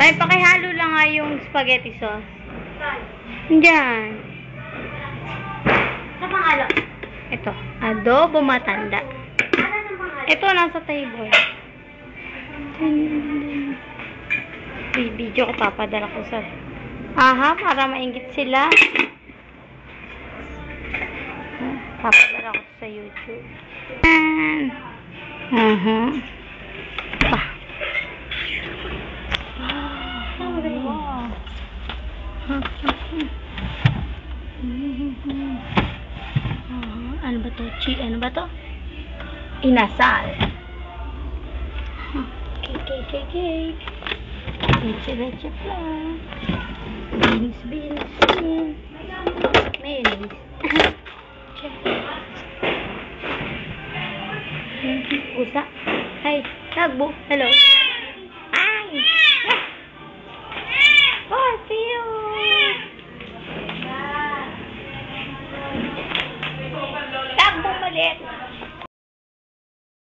May pakihalo lang nga yung spaghetti sauce. Diyan. Sa pangalo? Ito. Adobo matanda. Ano ng pangalo? Ito, nasa table. Video ko, papadala ko sa... Aha, para maingit sila. Papadala ko sa YouTube. Aha. Pa. Wow. Ano ba to? Ano ba to? Inasal. Cake. Leche flan. Beans. Mayonnaise. Usa. Hey, tagbo. Hello. Ay! Oh, Pio! Tagbo maliit.